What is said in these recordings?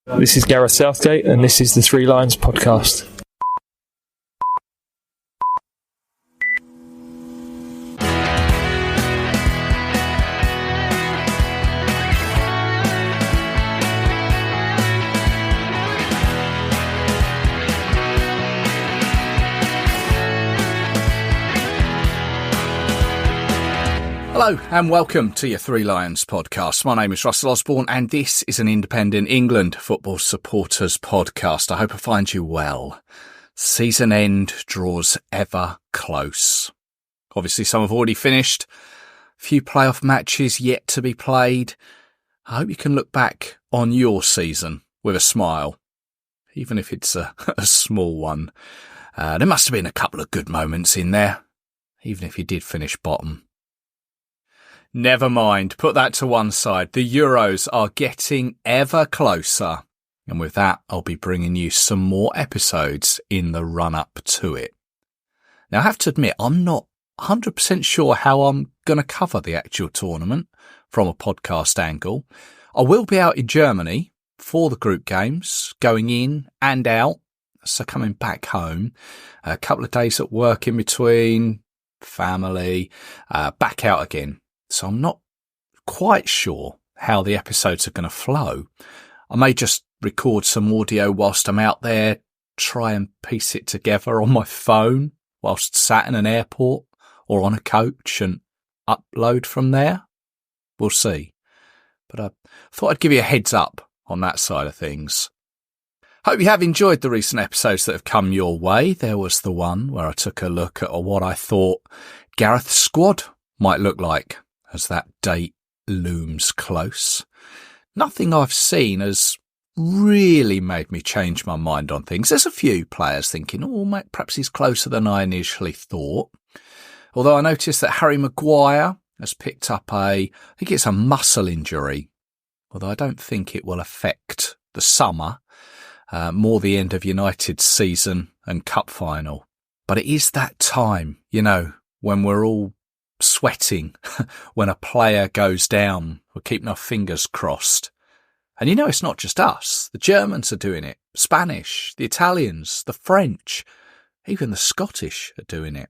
This is Gareth Southgate, and this is the Three Lions podcast. Hello and welcome to your Three Lions podcast. My name is Russell Osborne and this is an independent England football supporters podcast. I hope I find you well. Season end draws ever close. Obviously some have already finished. A few playoff matches yet to be played. I hope you can look back on your season with a smile, even if it's a small one. There must have been a couple of good moments in there, even if you did finish bottom. Never mind, put that to one side. The Euros are getting ever closer. And with that, I'll be bringing you some more episodes in the run-up to it. Now, I have to admit, I'm not 100% sure how I'm going to cover the actual tournament from a podcast angle. I will be out in Germany for the group games, going in and out. So coming back home, a couple of days at work in between, family, back out again. So I'm not quite sure how the episodes are going to flow. I may just record some audio whilst I'm out there, try and piece it together on my phone whilst sat in an airport or on a coach and upload from there. We'll see. But I thought I'd give you a heads up on that side of things. Hope you have enjoyed the recent episodes that have come your way. There was the one where I took a look at what I thought Gareth's squad might look like as that date looms close. Nothing I've seen has really made me change my mind on things. There's a few players thinking, oh, mate, perhaps he's closer than I initially thought. Although I noticed that Harry Maguire has picked up I think it's a muscle injury. Although I don't think it will affect the summer, more the end of United's season and cup final. But it is that time, when we're all sweating when a player goes down. We're keeping our fingers crossed. And it's not just us. The Germans are doing it. Spanish, the Italians, the French, even the Scottish are doing it.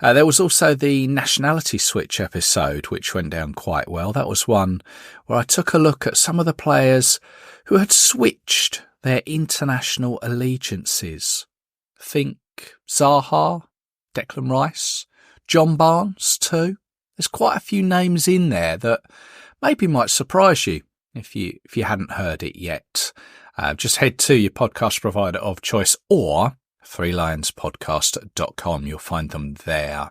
There was also the nationality switch episode, which went down quite well. That was one where I took a look at some of the players who had switched their international allegiances. Think Zaha, Declan Rice, John Barnes too. There's quite a few names in there that maybe might surprise you if you hadn't heard it yet. Just head to your podcast provider of choice or threelionspodcast.com. You'll find them there.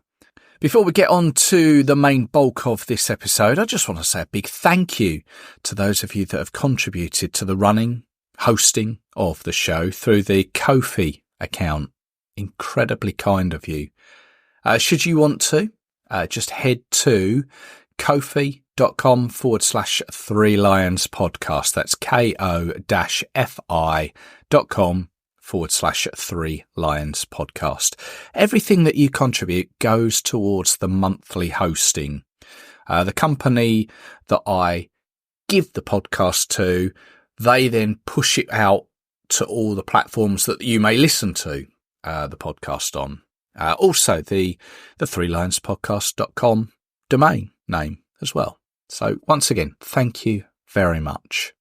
Before we get on to the main bulk of this episode, I just want to say a big thank you to those of you that have contributed to the running, hosting of the show through the Ko-fi account. Incredibly kind of you. Should you want to, just head to kofi.com/Three Lions podcast. That's ko-fi.com/Three Lions podcast. Everything that you contribute goes towards the monthly hosting. The company that I give the podcast to, they then push it out to all the platforms that you may listen to the podcast on. Also the threelionspodcast.com domain name as well. So once again, thank you very much.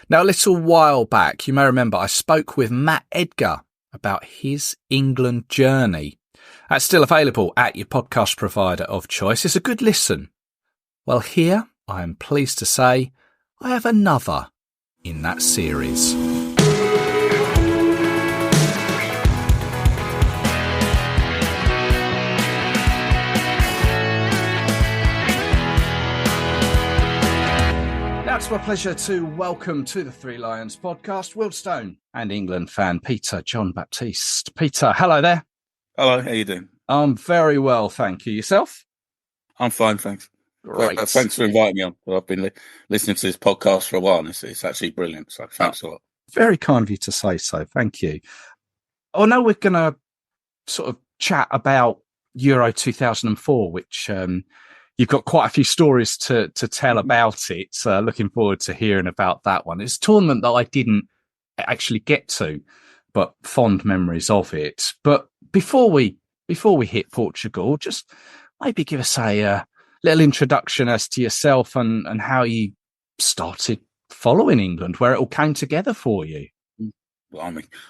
Now, a little while back, you may remember I spoke with Matt Edgar about his England journey. That's still available at your podcast provider of choice. It's a good listen. Well, here I am pleased to say I have another in that series. It's my pleasure to welcome to the Three Lions podcast Will Stone and England fan Peter John-Baptiste. Peter, hello there. Hello, how you doing? I'm very well, thank you. Yourself? I'm fine, thanks. Great. Thanks for inviting me on. I've been listening to this podcast for a while, and it's actually brilliant, so thanks a lot. Very kind of you to say so, thank you. I know we're going to sort of chat about Euro 2004, which you've got quite a few stories to tell about it. Looking forward to hearing about that one. It's a tournament that I didn't actually get to, but fond memories of it. But before we hit Portugal, just maybe give us a little introduction as to yourself and how you started following England, where it all came together for you.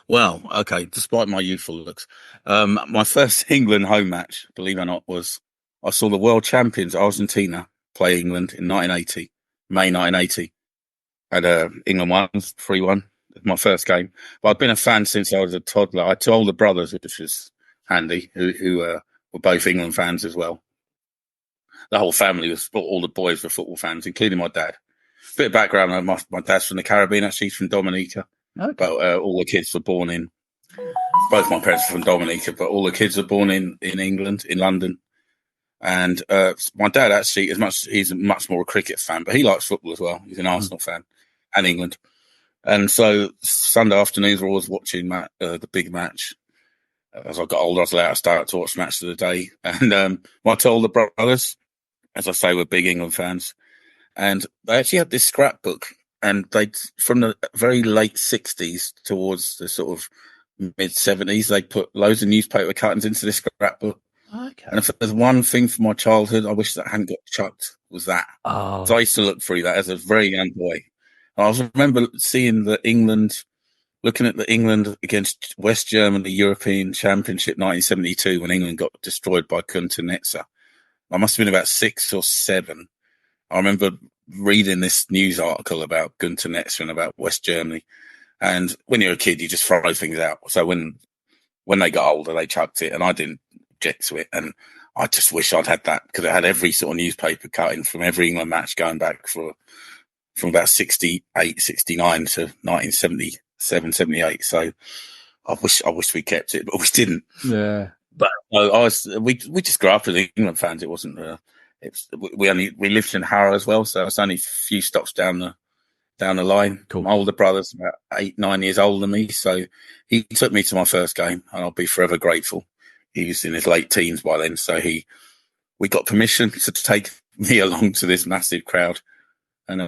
Well, okay, despite my youthful looks, my first England home match, believe it or not, was I saw the world champions Argentina play England in 1980, May 1980. And England won 3-1. My first game. But I've been a fan since I was a toddler. I had two older brothers, which was handy, who were both England fans as well. The whole family all the boys were football fans, including my dad. Bit of background, my dad's from the Caribbean, actually, he's from Dominica. Okay. But all the kids were born in, both my parents are from Dominica, but all the kids were born in England, in London. And my dad actually, he's much more a cricket fan, but he likes football as well. He's an Arsenal fan and England. And so Sunday afternoons we're always watching the big match. As I got older, I was allowed to start to watch Match of the Day. And my two older brothers, as I say, were big England fans. And they actually had this scrapbook. And they, from the very late 60s towards the sort of mid 70s, they put loads of newspaper cuttings into this scrapbook. Okay. And if there's one thing from my childhood I wish that hadn't got chucked, was that. Oh. So I used to look through that as a very young boy. And I remember seeing looking at the England against West Germany European Championship 1972 when England got destroyed by Kuntanetsa. I must have been about 6 or 7. I remember reading this news article about Kuntanetsa and about West Germany. And when you're a kid, you just throw things out. So when they got older, they chucked it, and I didn't object to it. And I just wish I'd had that, because it had every sort of newspaper cutting from every England match going back from about 68, 69 to 1977, 78. So I wish we kept it, but we didn't. Yeah. But we just grew up as England fans. It wasn't. We lived in Harrow as well, so it's only a few stops down the line. Cool. My older brother's about 8, 9 years older than me, so he took me to my first game, and I'll be forever grateful. He was in his late teens by then, so we got permission to take me along to this massive crowd, and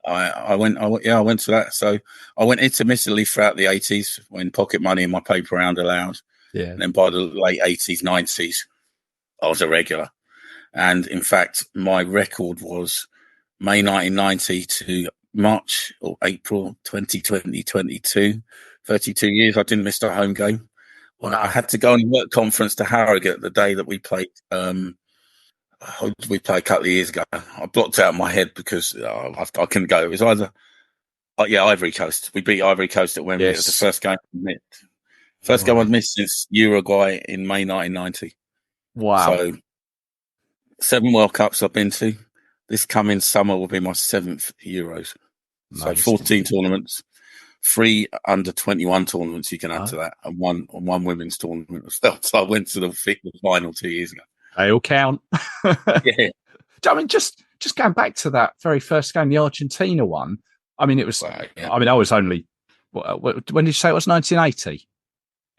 I went to that. So I went intermittently throughout the 80s when pocket money and my paper round allowed. Yeah. And then by the late 80s, 90s, I was a regular. And in fact, my record was May 1990 to March or April 2022. 32 years. I didn't miss a home game. Well, I had to go on a work conference to Harrogate the day that we played. We played a couple of years ago. I blocked out my head because I couldn't go. It was either, Ivory Coast. We beat Ivory Coast at Wembley. Yes. It was the first game I missed. First game I'd missed since Uruguay in May 1990. Wow. So 7 World Cups I've been to. This coming summer will be my 7th Euros. Nice. So 14 tournaments, 3 under 21 tournaments you can add to that, and one women's tournament as well. So I went to the final 2 years ago. They all count. Yeah. I mean, just going back to that very first game, the Argentina one. I mean, it was. Yeah. I mean, I was only. When did you say it was? 1980.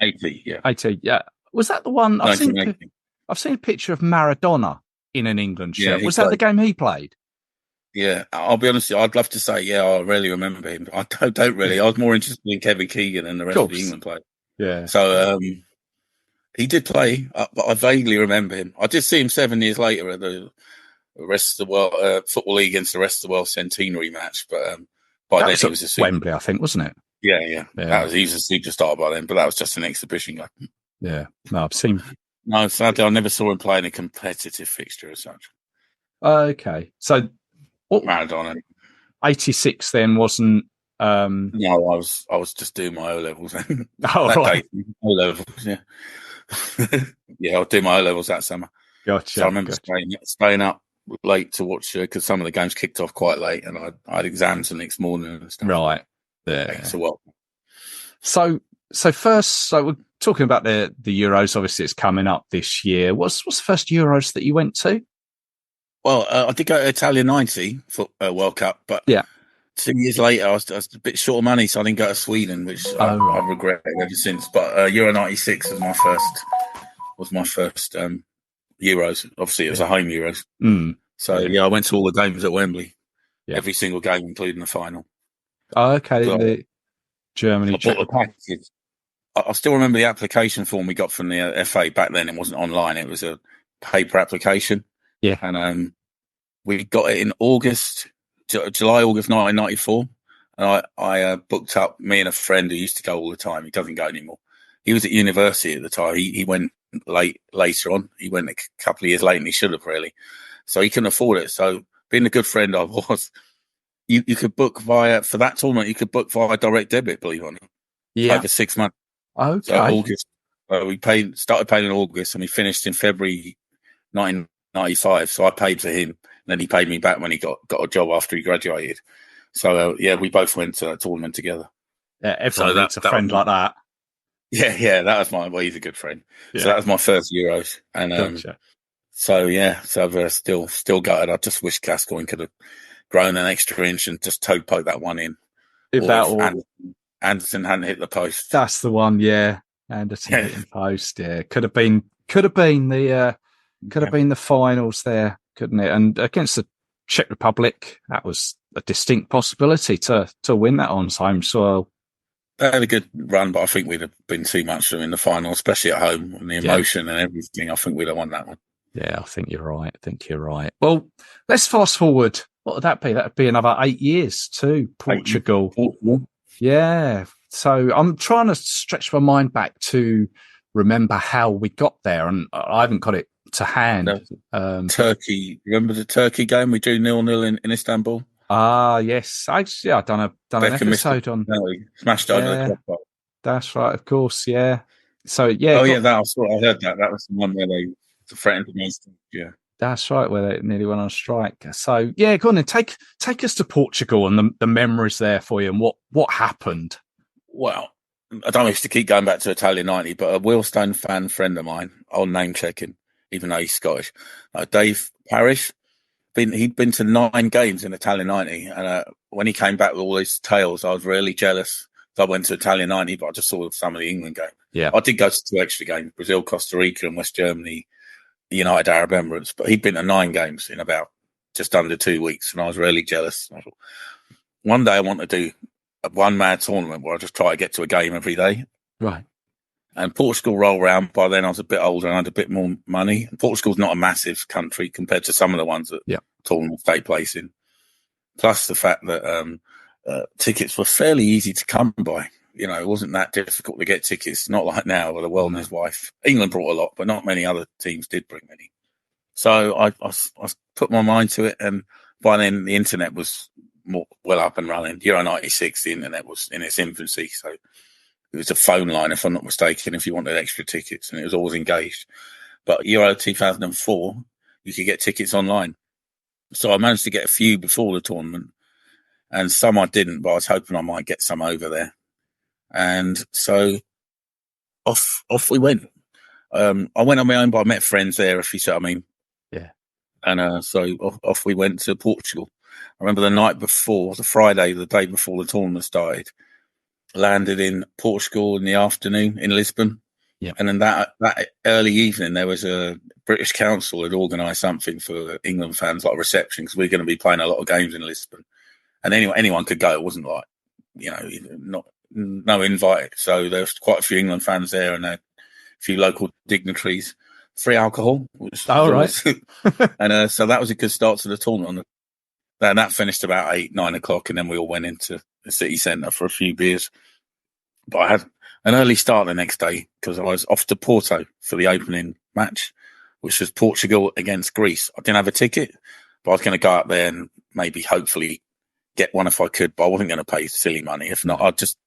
80, yeah. 80, yeah. Was that the one? I've seen a picture of Maradona in an England shirt. Was that the game he played? Yeah, I'll be honest with you, I'd love to say, I really remember him. I don't really. I was more interested in Kevin Keegan and the rest of the England players. Yeah. So he did play, but I vaguely remember him. I did see him 7 years later at the rest of the world Football League against the rest of the world centenary match. But by then he was a Wembley, I think, wasn't it? Yeah. He was a superstar by then, but that was just an exhibition game. Yeah. No, I've seen. No, sadly, I never saw him play in a competitive fixture as such. Okay, so Maradona. 86 then wasn't. No, I was just doing my O levels. Right. O levels, yeah. Yeah, I'll do my O levels that summer. Gotcha. So I remember staying up late to watch because some of the games kicked off quite late, and I had exams the next morning and stuff. Right. Yeah. So we're talking about the Euros. Obviously, it's coming up this year. What's the first Euros that you went to? Well, I did go to Italia 90 for World Cup, but 2 years later, I was a bit short of money, so I didn't go to Sweden, which I've regretted ever since. But Euro 96 was my first Euros. Obviously, it was a home Euros. So, I went to all the games at Wembley. Yeah. Every single game, including the final. Oh, okay. So The Germany. I bought the packages. I still remember the application form we got from the FA back then. It wasn't online. It was a paper application. Yeah. And we got it in July, August 1994. And I booked up me and a friend who used to go all the time. He doesn't go anymore. He was at university at the time. He went later on. He went a couple of years later, and he should have really. So he couldn't afford it. So being a good friend I was, you could book for that tournament, you could book via direct debit, believe it or not. Yeah. Over 6 months. Okay. So August, we started paying in August, and we finished in February 1995. So I paid for him, and then he paid me back when he got a job after he graduated. So we both went to that tournament together. Yeah, everyone needs a friend like that. Yeah, that was he's a good friend. Yeah. So that was my first Euros, and gotcha. so I've still gutted. I just wish Gascoigne could have grown an extra inch and just toe poked that one in. Anderson hadn't hit the post. That's the one, yeah. Anderson hitting post, yeah. Could have been the finals there, couldn't it? And against the Czech Republic, that was a distinct possibility to win that on home soil. They had a good run, but I think we'd have been too much in the final, especially at home, and the emotion and everything. I think we'd have won that one. Yeah, I think you're right. Well, let's fast forward. What would that be? That would be another 8 years to Portugal. Yeah. So I'm trying to stretch my mind back to remember how we got there, and I haven't got it to hand. Turkey. Remember the Turkey game? We drew 0-0 in Istanbul. Yes. I've done an episode on. No, we smashed over the clock. That's right, of course. Yeah. So I heard that. That was the one where they threatened against them. Yeah. That's right, where they nearly went on strike. So go on and take us to Portugal and the memories there for you, and what happened. Well, I don't wish to keep going back to Italian 90, but a Wheelstone fan friend of mine, I'll name check him, even though he's Scottish, Dave Parrish. He'd been to 9 games in Italian 90, and when he came back with all these tales, I was really jealous. So I went to Italian 90, but I just saw some of the England game. Yeah, I did go to 2 extra games: Brazil, Costa Rica, and West Germany, the United Arab Emirates. But he'd been to 9 games in about just under 2 weeks, and I was really jealous. I thought, one day I want to do a one-man tournament where I just try to get to a game every day. Right. And Portugal rolled around. By then I was a bit older and I had a bit more money. Portugal's not a massive country compared to some of the ones that tournaments take place in. Plus the fact that tickets were fairly easy to come by. It wasn't that difficult to get tickets. Not like now with the world and his wife. England brought a lot, but not many other teams did bring many. So I put my mind to it, and by then the internet was well up and running. Euro 96, the internet was in its infancy, so it was a phone line, if I'm not mistaken, if you wanted extra tickets, and it was always engaged. But Euro 2004, you could get tickets online. So I managed to get a few before the tournament, and some I didn't, but I was hoping I might get some over there. And so off we went. I went on my own, but I met friends there, if you see what I mean. Yeah. And so off we went to Portugal. I remember the night before, the Friday, the day before the tournament started, landed in Portugal in the afternoon in Lisbon. Yeah. And then that early evening, there was a British council had organised something for England fans, like a reception, because we're going to be playing a lot of games in Lisbon. And anyone could go. It wasn't like, no invite. So there was quite a few England fans there, and a few local dignitaries. Free alcohol. Right. And so that was a good start to the tournament. And that finished about 8-9 o'clock, and then we all went into the city centre for a few beers. But I had an early start the next day because I was off to Porto for the opening match, which was Portugal against Greece. I didn't have a ticket, but I was going to go up there and maybe hopefully get one if I could, but I wasn't going to pay silly money. If not, I'd just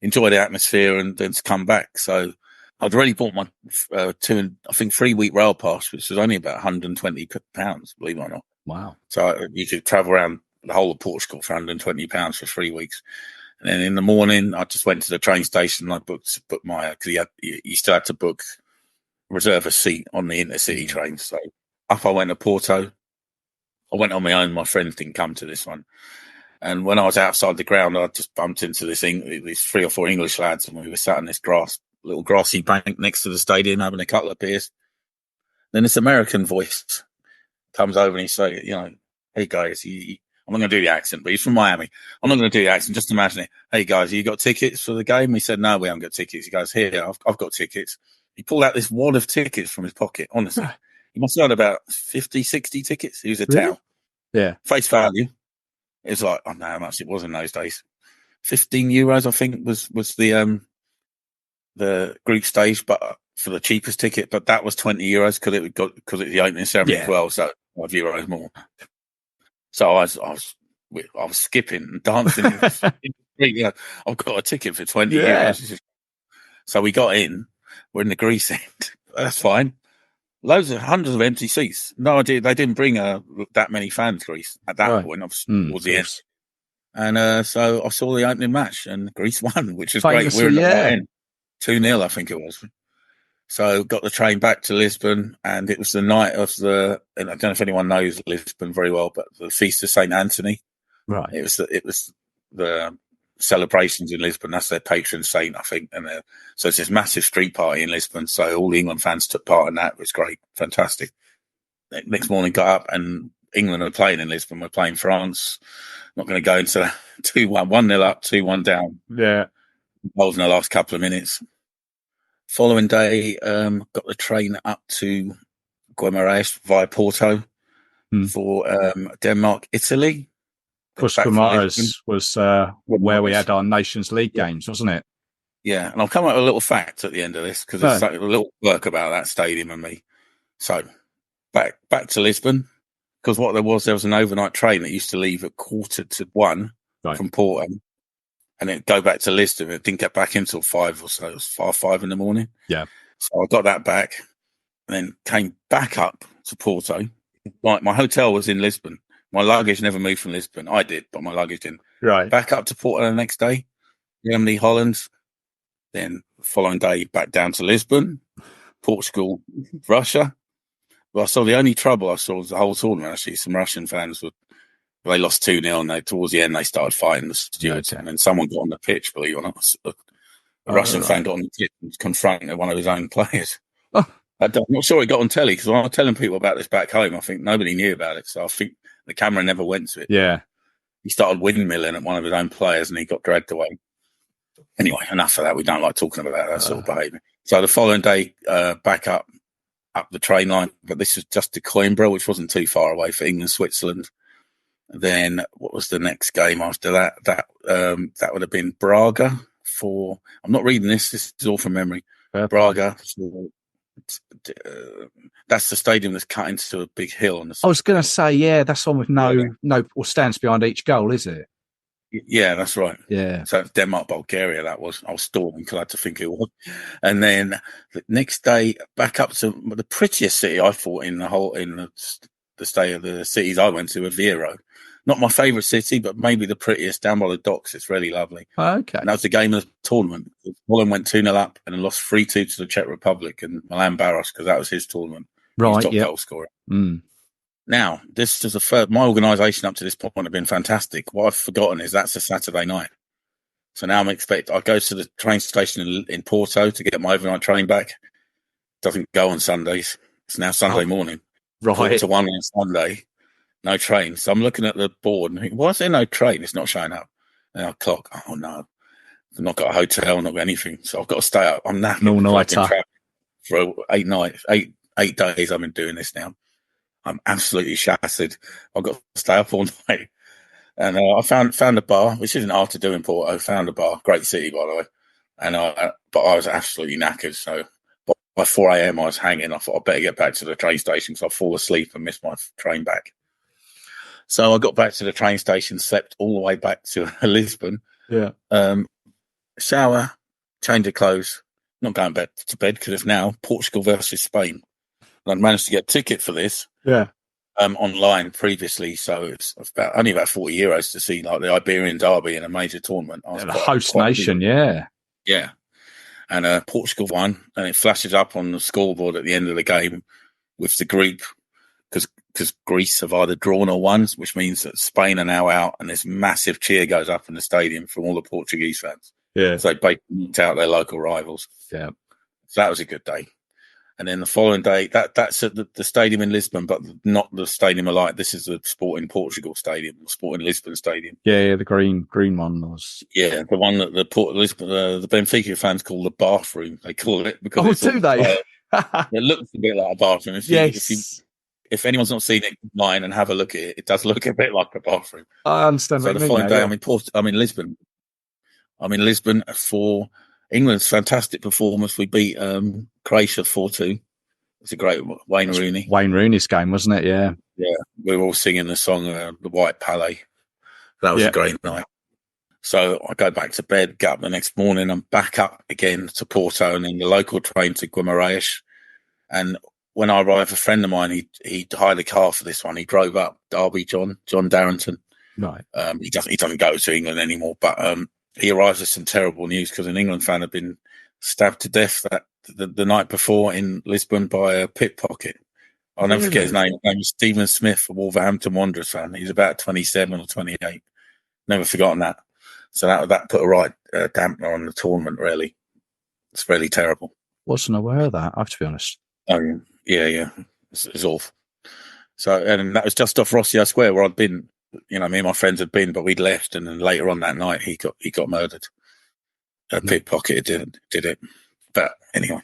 enjoy the atmosphere and then come back. So I'd already bought my 3-week rail pass, which was only about £120, believe it or not. Wow. So you could travel around the whole of Portugal for £120 for 3 weeks. And then in the morning, I just went to the train station and I booked my, because you still had to reserve a seat on the intercity train. So up I went to Porto. I went on my own. My friends didn't come to this one. And when I was outside the ground, I just bumped into these 3 or 4 English lads, and we were sat on this little grassy bank next to the stadium having a couple of beers. Then this American voice comes over and he says, hey guys, I'm not going to do the accent, but he's from Miami. I'm not going to do the accent. Just imagine it. Hey guys, you got tickets for the game? He said, no, we haven't got tickets. He goes, here, I've got tickets. He pulled out this wad of tickets from his pocket. Honestly, he must have had about 50, 60 tickets. He was a towel. Yeah. Face value. It's like, I don't know how much it was in those days. €15, I think, was the group stage, but for the cheapest ticket. But that was €20 because it's the opening ceremony as well. So €5 more. So I was skipping and dancing. I've got a ticket for €20. So we got in. We're in the Greece end. That's fine. Hundreds of empty seats. No idea. They didn't bring that many fans, Greece, at that point. Towards the end. And so I saw the opening match, and Greece won, which is great. We're in the right end. 2-0, I think it was. So got the train back to Lisbon, and it was the night of and I don't know if anyone knows Lisbon very well, but the Feast of St. Anthony. Right. It was the celebrations in Lisbon. That's their patron saint, I think. And so it's this massive street party in Lisbon. So all the England fans took part in that. It was great. Fantastic. Next morning, got up, and England are playing in Lisbon. We're playing France. Not going to go into 2-1, 1-0 up, 2-1 down. Yeah. Goals in the last couple of minutes. Following day, got the train up to Guimarães via Porto for Denmark, Italy. Of course, Guimarães was where we had our Nations League games, wasn't it? Yeah, and I'll come up with a little fact at the end of this because there's a little work about that stadium and me. So back to Lisbon, because what there was an overnight train that used to leave at 1:45 from Porto. And then go back to Lisbon. It didn't get back until 5 or so. It was 5 in the morning. Yeah. So I got that back and then came back up to Porto. My hotel was in Lisbon. My luggage never moved from Lisbon. I did, but my luggage didn't. Right. Back up to Porto the next day. Germany, Holland. Then the following day, back down to Lisbon. Portugal, Russia. Well, I saw the only trouble I saw was the whole tournament. Actually, some Russian fans they lost 2-0, and towards the end they started fighting the stewards, and then someone got on the pitch. Believe it or not, a Russian fan got on the pitch and confronted one of his own players. Oh. I'm not sure it got on telly because when I was telling people about this back home, I think nobody knew about it. So I think the camera never went to it. Yeah, he started windmilling at one of his own players, and he got dragged away. Anyway, enough of that. We don't like talking about that sort of behaviour. So the following day, back up the train line, but this was just to Coimbra, which wasn't too far away for England, Switzerland. Then what was the next game after that? That would have been Braga for. I'm not reading this. This is all from memory. Braga. That's the stadium that's cut into a big hill. I was going to say, that's one with no or stands behind each goal, is it? Yeah, that's right. Yeah. So it's Denmark, Bulgaria. That was. I was stalling glad to think it was. And then the next day, back up to the prettiest city I thought in the stay of the cities I went to, Aveiro. Not my favourite city, but maybe the prettiest, down by the docks. It's really lovely. Okay. And that was the game of the tournament. Holland went 2-0 up and then lost 3-2 to the Czech Republic and Milan Baros, because that was his tournament. Right, top goal scorer. Now, this is my organisation up to this point have been fantastic. What I've forgotten is that's a Saturday night. So now I go to the train station in Porto to get my overnight train back. Doesn't go on Sundays. It's now Sunday morning. Right. 4-1 on Sunday. No train. So I'm looking at the board and thinking, why is there no train? It's not showing up. And I clock, oh no. I've not got a hotel, not got anything. So I've got to stay up. I'm knackered. No-nighter. For 8 nights, 8 days I've been doing this now. I'm absolutely shattered. I've got to stay up all night. And I found a bar, which isn't hard to do in Porto. Found a bar, great city, by the way. And but I was absolutely knackered. So by 4 a.m. I was hanging. I thought I'd better get back to the train station because I'd fall asleep and miss my train back. So I got back to the train station, slept all the way back to Lisbon. Yeah. Shower, change of clothes, not going to bed because it's now Portugal versus Spain. And I'd managed to get a ticket for this. Yeah. Online previously, so it's only about €40 to see like the Iberian derby in a major tournament. The host nation, yeah. And Portugal won, and it flashes up on the scoreboard at the end of the game with the group because Greece have either drawn or won, which means that Spain are now out, and this massive cheer goes up in the stadium from all the Portuguese fans. Yeah, so they basically knocked out their local rivals. Yeah, so that was a good day. And then the following day, that's at the stadium in Lisbon, but not the stadium of light. This is the Sporting Portugal stadium, Sporting Lisbon stadium. Yeah, the green one was. Yeah, the one that the Benfica fans call the bathroom. They call it because do they? It looks a bit like a bathroom. If anyone's not seen it online and have a look at it, it does look a bit like a bathroom. I understand. So the following day, I'm in Lisbon. I'm in Lisbon for England's fantastic performance. We beat Croatia 4-2. It's a great Wayne Rooney's game, wasn't it? Yeah. Yeah. We were all singing the song, The White Palais. That was a great night. So I go back to bed, get up the next morning. I'm back up again to Porto and then the local train to Guimarães. And when I arrived, a friend of mine, he hired a car for this one. He drove up, Derby John Darrington. Right. He doesn't go to England anymore, but he arrives with some terrible news because an England fan had been stabbed to death the night before in Lisbon by a pickpocket. I'll never forget his name. His name was Stephen Smith, a Wolverhampton Wanderers fan. He's about 27 or 28. Never forgotten that. So that put a right dampener on the tournament, really. It's really terrible. Wasn't aware of that, I have to be honest. Oh, yeah. It's awful. So, and that was just off Rossio Square where I'd been. Me and my friends had been, but we'd left. And then later on that night, he got murdered. A pickpocket did it. But anyway,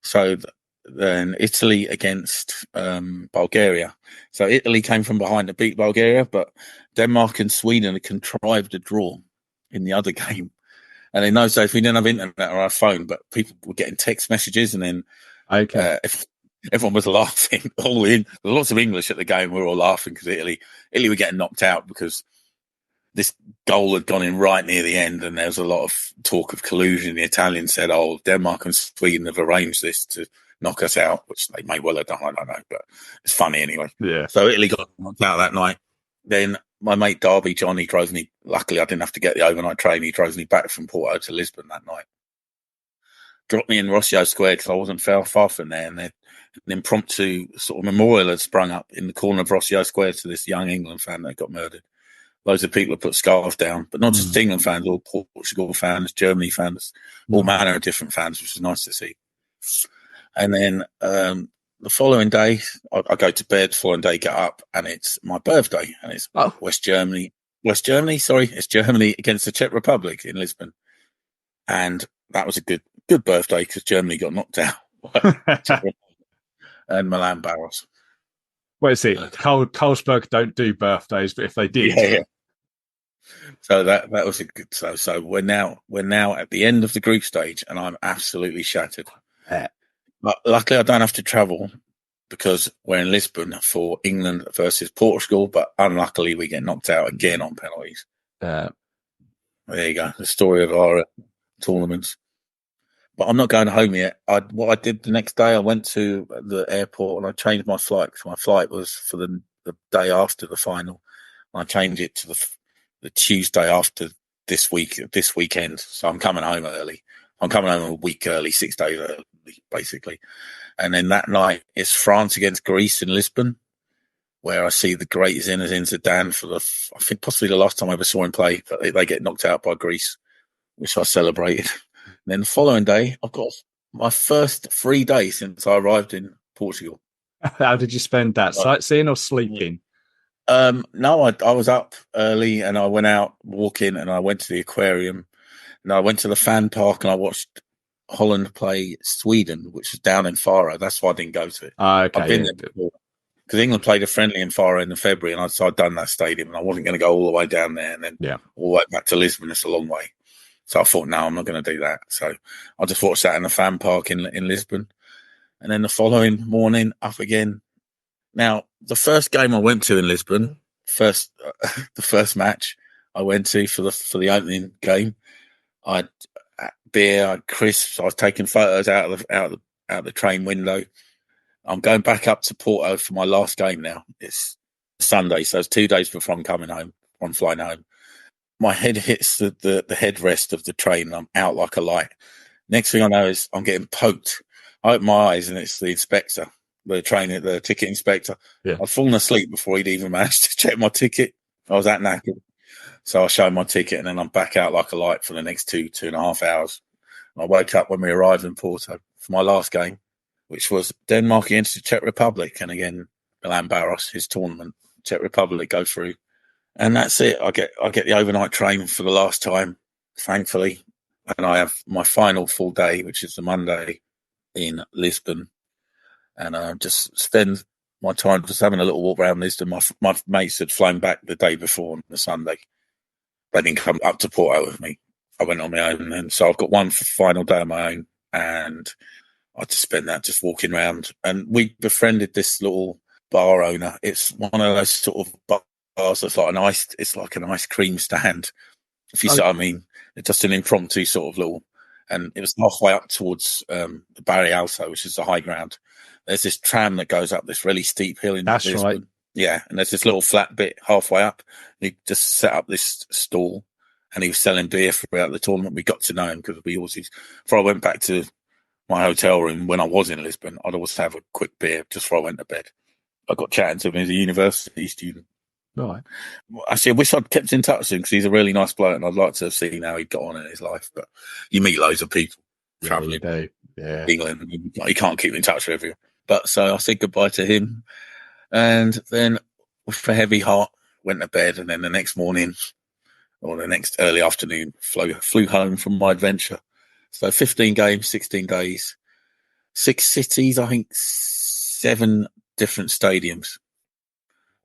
so then Italy against Bulgaria. So Italy came from behind to beat Bulgaria, but Denmark and Sweden had contrived a draw in the other game. And in those days, we didn't have internet or our phone, but people were getting text messages, and then if everyone was laughing, there was lots of English at the game. We were all laughing because Italy were getting knocked out because this goal had gone in right near the end, and there was a lot of talk of collusion. The Italians said, "Oh, Denmark and Sweden have arranged this to knock us out," which they may well have done. I don't know, but it's funny anyway. Yeah. So Italy got knocked out that night. Then my mate Derby John, he drove me. Luckily, I didn't have to get the overnight train. He drove me back from Porto to Lisbon that night. Dropped me in Rossio Square because I wasn't far from there, and then an impromptu sort of memorial had sprung up in the corner of Rossio Square to this young England fan that got murdered. Loads of people have put scarves down, but not just England fans, all Portugal fans, Germany fans, all manner of different fans, which is nice to see. And then the following day, I go to bed, following day, get up, and it's my birthday, and it's West Germany, it's Germany against the Czech Republic in Lisbon. And that was a good birthday because Germany got knocked out. And Milan Barros. What is it? Carlsberg don't do birthdays, but if they did. Yeah. So that was a good. So we're now at the end of the group stage, and I'm absolutely shattered. Yeah. But luckily, I don't have to travel because we're in Lisbon for England versus Portugal. But unluckily, we get knocked out again on penalties. There you go. The story of our tournaments. But I'm not going home yet. What I did the next day, I went to the airport and I changed my flight because my flight was for the day after the final. And I changed it to the Tuesday after this weekend. So I'm coming home early. I'm coming home a week early, 6 days early, basically. And then that night it's France against Greece in Lisbon, where I see the great Zinedine Zidane for I think possibly the last time I ever saw him play. But they get knocked out by Greece, which I celebrated. And then the following day, I've got my first free day since I arrived in Portugal. How did you spend that? Sightseeing or sleeping? No, I was up early and I went out walking and I went to the aquarium and I went to the fan park and I watched Holland play Sweden, which was down in Faro. That's why I didn't go to it. Okay, I've been there before because England played a friendly in Faro in February, and I'd done that stadium and I wasn't going to go all the way down there and then all the way back to Lisbon. It's a long way. So I thought, no, I'm not going to do that. So I just watched that in the fan park in Lisbon. And then the following morning, up again. Now, the first game I went to in Lisbon, the first match I went to for the opening game, I had beer, I had crisps. I was taking photos out of the train window. I'm going back up to Porto for my last game now. It's Sunday, so it's 2 days before I'm coming home. I'm flying home. My head hits the headrest of the train and I'm out like a light. Next thing I know is I'm getting poked. I open my eyes and it's the inspector, the ticket inspector. Yeah. I'd fallen asleep before he'd even managed to check my ticket. I was that knackered. So I showed my ticket and then I'm back out like a light for the next 2.5 hours. And I woke up when we arrived in Porto for my last game, which was Denmark against the Czech Republic. And again, Milan Baros, his tournament, Czech Republic go through. And that's it. I get the overnight train for the last time, thankfully. And I have my final full day, which is the Monday in Lisbon. And I just spend my time just having a little walk around Lisbon. My mates had flown back the day before on the Sunday. They didn't come up to Porto with me. I went on my own. And so I've got one final day on my own. And I just spend that just walking around. And we befriended this little bar owner. It's one of those sort of bars that's like it's like an ice cream stand. If you see what I mean. It's just an impromptu sort of little, and it was halfway up towards the Barry Alto, which is the high ground. There's this tram that goes up this really steep hill in Lisbon. Right. Yeah, and there's this little flat bit halfway up. He just set up this stall, and he was selling beer throughout the tournament. We got to know him because we always used, before I went back to my hotel room when I was in Lisbon, I'd always have a quick beer just before I went to bed. I got chatting to him as a university student. Right. Actually, I wish I'd kept in touch with him because he's a really nice bloke, and I'd like to have seen how he'd got on in his life. But you meet loads of people travelling England, you can't keep in touch with everyone. But so I said goodbye to him, and then with a heavy heart went to bed, and then the next morning or the next early afternoon flew home from my adventure. So 15 games, 16 days, 6 cities, I think 7 different stadiums.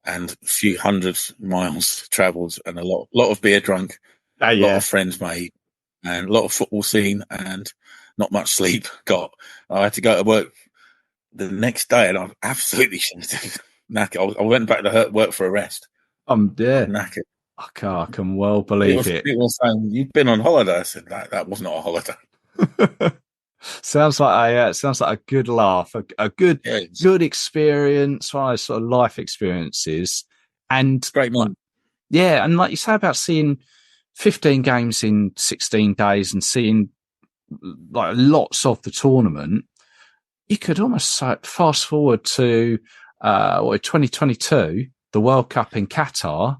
And a few hundred miles travelled, and a lot of beer drunk, a lot of friends made, and a lot of football seen, and not much sleep got. I had to go to work the next day, and I'm absolutely knackered. I went back to work for a rest. I'm knackered. I can well believe it. People were saying, "You've been on holiday." I said, "That was not a holiday." Sounds like a good laugh, a good experience, one of those sort of life experiences, and great man. Yeah, and like you say about seeing 15 games in 16 days and seeing like lots of the tournament, you could almost fast forward to 2022, the World Cup in Qatar,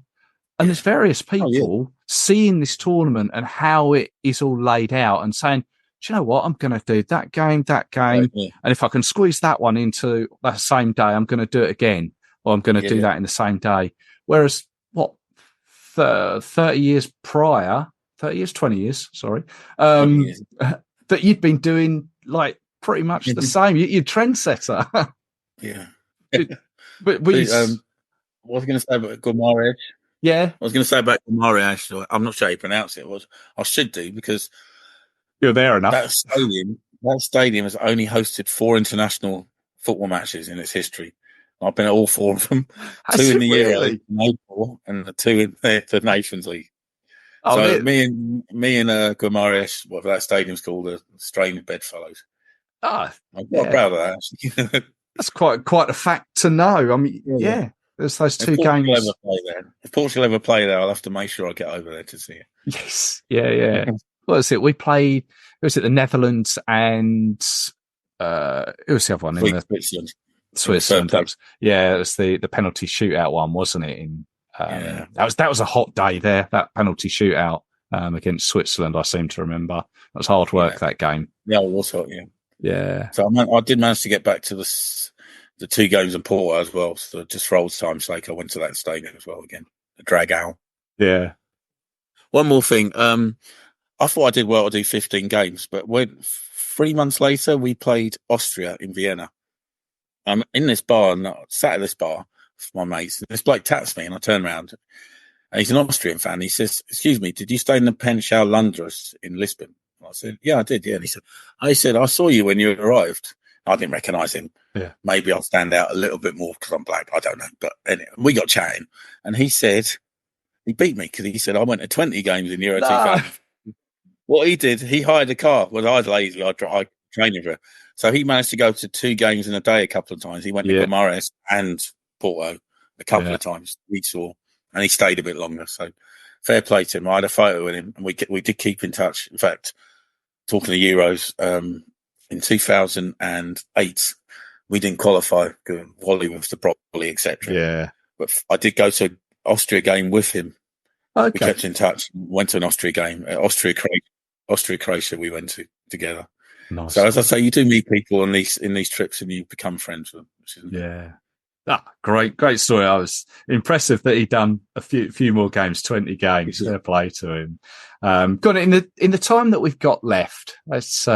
and there's various people seeing this tournament and how it is all laid out and saying, do you know what? I'm going to do that game. And if I can squeeze that one into that same day, I'm going to do it again, or I'm going to do that in the same day. Whereas 20 years, sorry, that you'd been doing like pretty much the same. You're trendsetter. Yeah. But what was I going to say about Guimaraes? Yeah. I was going to say about Guimaraes. I'm not sure how you pronounce it. I should do, because you're there enough. That stadium has only hosted 4 international football matches in its history. I've been at all 4 of them. 2 in the Euro, and the 2 in the Nations League. Oh, so me and Guimaraes, whatever that stadium's called, the Strange Bedfellows. I'm quite proud of that, actually. That's quite a fact to know. I mean, there's those 2 games. If Portugal ever play there, I'll have to make sure I get over there to see it. Yes, yeah. What was it? We played. Was it the Netherlands and who was the other one? Switzerland. That was the penalty shootout one, wasn't it? That was a hot day there. That penalty shootout against Switzerland, I seem to remember. That was hard work, that game. Yeah, it was hot. Yeah. So I did manage to get back to the 2 games in Porto as well. So just for old time's sake, I went to that stadium as well again. The Dragão. Yeah. One more thing. I thought I did well to do 15 games, but 3 months later, we played Austria in Vienna. I'm in this bar, and I sat at this bar with my mates. This bloke taps me, and I turn around, and he's an Austrian fan. He says, "Excuse me, did you stay in the Penshau Lundras in Lisbon?" I said, "Yeah, I did, yeah." And he said, "I saw you when you arrived." I didn't recognise him. Yeah. Maybe I'll stand out a little bit more because I'm black. I don't know. But anyway, we got chatting, and he said, he beat me because he said, "I went to 20 games in Euro 2000. What he did, he hired a car. Well, I was lazy. I trained for it. So he managed to go to 2 games in a day a couple of times. He went to Guimaraes and Porto a couple of times. We saw, and he stayed a bit longer. So fair play to him. I had a photo with him, and we did keep in touch. In fact, talking to Euros, in 2008, we didn't qualify because Wally was the properly, etc. Yeah. But I did go to an Austria game with him. Okay. We kept in touch. Went to an Austria game. Austria-Croatia we went to together. Nice. So as I say, you do meet people in these trips, and you become friends with them. Yeah. Great story. I was impressive that he'd done a few more games, 20 games. Fair play to him. Got it in the time that we've got left. Let's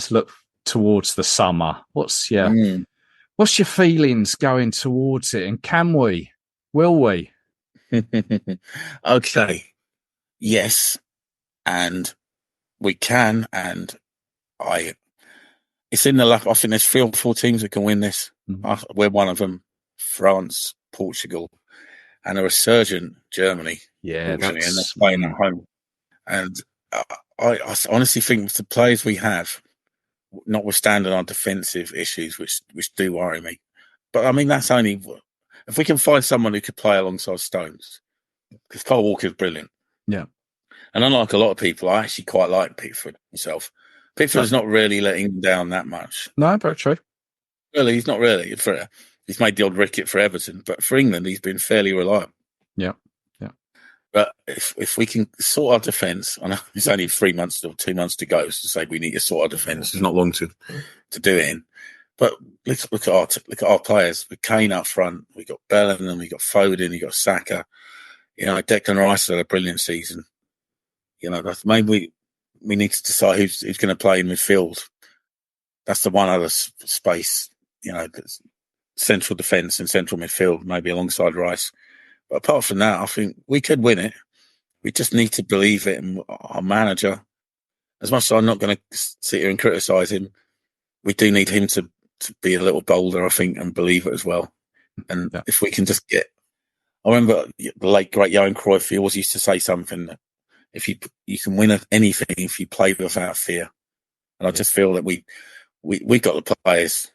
look towards the summer. What's your feelings going towards it? And will we? Okay. Yes, and we can, and it's in the luck. I think there's 3 or 4 teams that can win this. Mm-hmm. We're one of them. France, Portugal, and a resurgent Germany. Yeah, and they're playing at home. And I honestly think with the players we have, notwithstanding our defensive issues, which do worry me, but I mean that's only if we can find someone who could play alongside Stones, because Kyle Walker's brilliant. Yeah, and unlike a lot of people, I actually quite like Pickford myself. Pickford's not really letting him down that much. No, very true. Really, he's not really. He's made the odd wicket for Everton, but for England, he's been fairly reliable. Yeah. But if we can sort our defence, I know it's only 3 months or 2 months to go, so to say we need to sort our defence. There's not long to do it in. But look at our players. With Kane up front, we got Bellingham, we got Foden, we got Saka. Declan Rice had a brilliant season. Maybe we need to decide who's going to play in midfield. That's the one other space. Central defence and central midfield, maybe alongside Rice. But apart from that, I think we could win it. We just need to believe it. And our manager, as much as I'm not going to sit here and criticise him, we do need him to be a little bolder, I think, and believe it as well. And if we can just I remember the late, great Johan Cruyff, he always used to say something that if you can win anything if you play without fear. And I just feel that we got the players.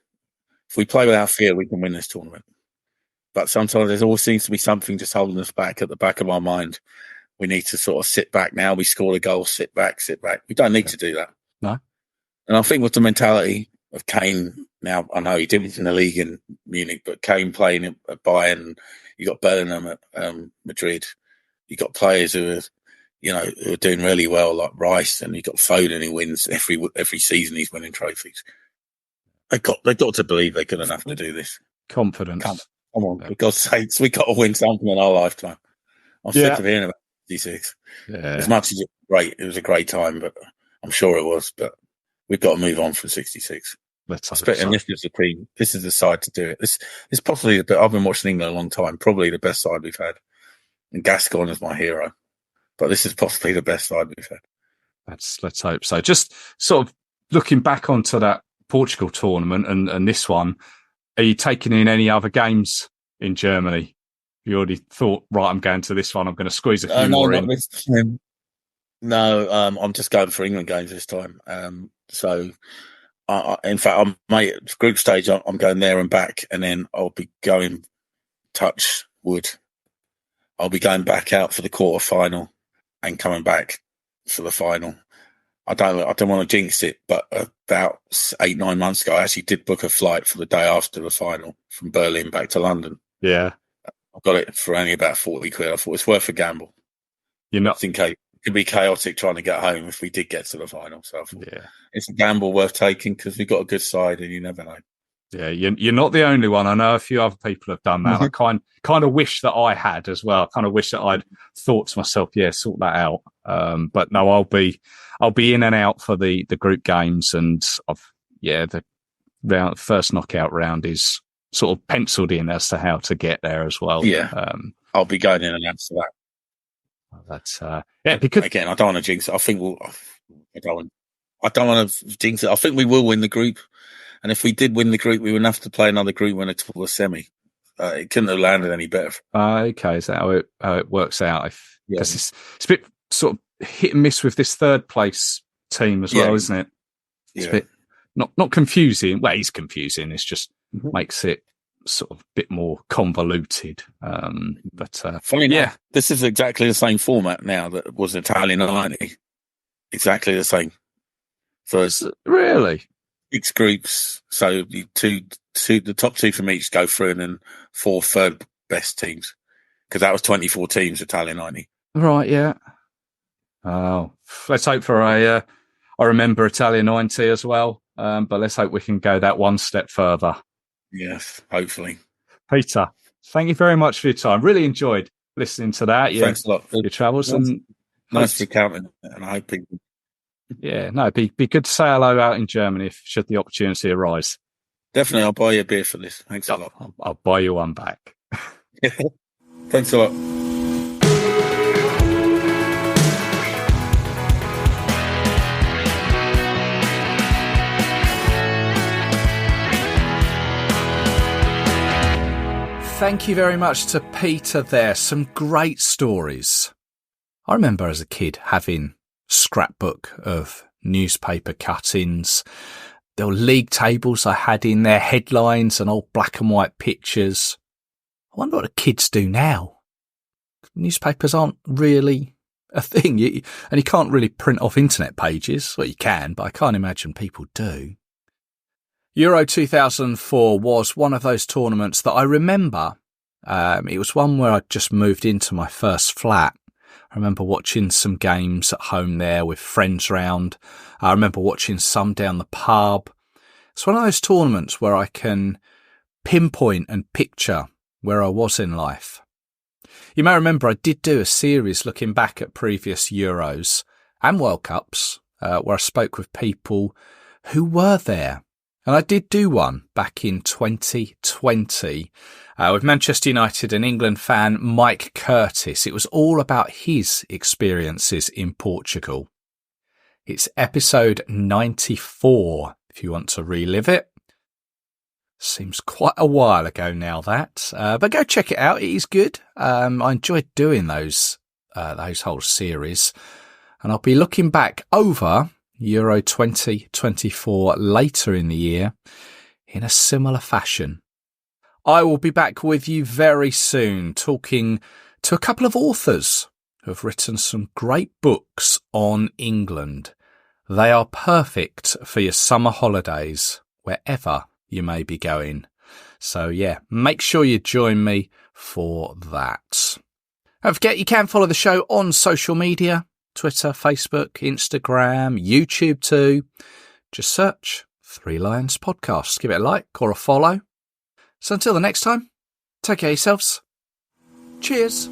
If we play without fear, we can win this tournament. But sometimes there always seems to be something just holding us back at the back of our mind. We need to sort of sit back now. We scored a goal, sit back. We don't need to do that. No. And I think with the mentality of Kane now, I know he did it in the league in Munich, but Kane playing at Bayern, you got Bellingham at Madrid. You got players who are doing really well, like Rice, and you got Foden who wins every season. He's winning trophies. They got to believe they're good enough to do this. Confidence. Come on, for God's sakes, we got to win something in our lifetime. I'm sick of hearing about 66. Yeah. As much as it was a great time, but I'm sure it was. But we've got to move on from 66. Let's hope and this is the team. This is the side to do it. This is possibly I've been watching England a long time. Probably the best side we've had. And Gascoigne is my hero, but this is possibly the best side we've had. Let's hope so. Just sort of looking back onto that Portugal tournament and this one, are you taking in any other games in Germany? You already thought, right, I'm going to this one. I'm going to squeeze a few more in. This time. No, I'm just going for England games this time. So, in fact, group stage, I'm going there and back, and then I'll be going touch wood. I'll be going back out for the quarter final and coming back for the final. I don't want to jinx it, but about 8-9 months ago, I actually did book a flight for the day after the final from Berlin back to London. Yeah. I got it for only about 40 quid. I thought it's worth a gamble. It could be chaotic trying to get home if we did get to the final. So I thought, it's a gamble worth taking because we've got a good side and you never know. Yeah, you're not the only one. I know a few other people have done that. I kind of wish that I had as well. I kind of wish that I'd thought to myself, sort that out. But no, I'll be in and out for the group games, and the first knockout round is sort of penciled in as to how to get there as well. Yeah, I'll be going in and out for that. That's because again, I don't want to jinx it. I don't want to jinx it. I think we will win the group. And if we did win the group, we wouldn't have to play another group winner till the semi. It couldn't have landed any better. Okay, is that how it works out? Because it's a bit sort of hit and miss with this third place team as well, isn't it? It's a bit not confusing. Well, it's confusing. It's just makes it sort of a bit more convoluted. But funny enough, this is exactly the same format now that was Italian 90. Exactly the same. First, really. 6 groups, so the top 2 from each go through, and then 4 third best teams, because that was 24 teams, Italian 90. Right, yeah. Oh, let's hope for a I remember Italian 90 as well. But let's hope we can go that one step further. Yes, hopefully. Peter, thank you very much for your time. Really enjoyed listening to that. Thanks a lot. Your travels. Nice recounting it, and I hope people... Yeah, no, it'd be good to say hello out in Germany should the opportunity arise. Definitely, I'll buy you a beer for this. Thanks a lot. I'll buy you one back. Thanks a lot. Thank you very much to Peter there. Some great stories. I remember as a kid having scrapbook of newspaper cuttings. There were league tables I had in there, headlines and old black and white pictures. I wonder what the kids do now. Newspapers aren't really a thing. You can't really print off internet pages. Well, you can, but I can't imagine people do. Euro 2004 was one of those tournaments that I remember. It was one where I'd just moved into my first flat. I remember watching some games at home there with friends round. I remember watching some down the pub. It's one of those tournaments where I can pinpoint and picture where I was in life. You may remember I did do a series looking back at previous Euros and World Cups, where I spoke with people who were there. And I did do one back in 2020 with Manchester United and England fan Mike Curtis. It was all about his experiences in Portugal. It's episode 94, if you want to relive it. Seems quite a while ago now, that. But go check it out. It is good. I enjoyed doing those whole series. And I'll be looking back over Euro 2024 later in the year in a similar fashion. I will be back with you very soon talking to a couple of authors who have written some great books on England. They are perfect for your summer holidays, wherever you may be going. So yeah, make sure you join me for that. Don't forget you can follow the show on social media. Twitter, Facebook, Instagram, YouTube too. Just search Three Lions Podcast. Give it a like or a follow. So until the next time, take care of yourselves. Cheers.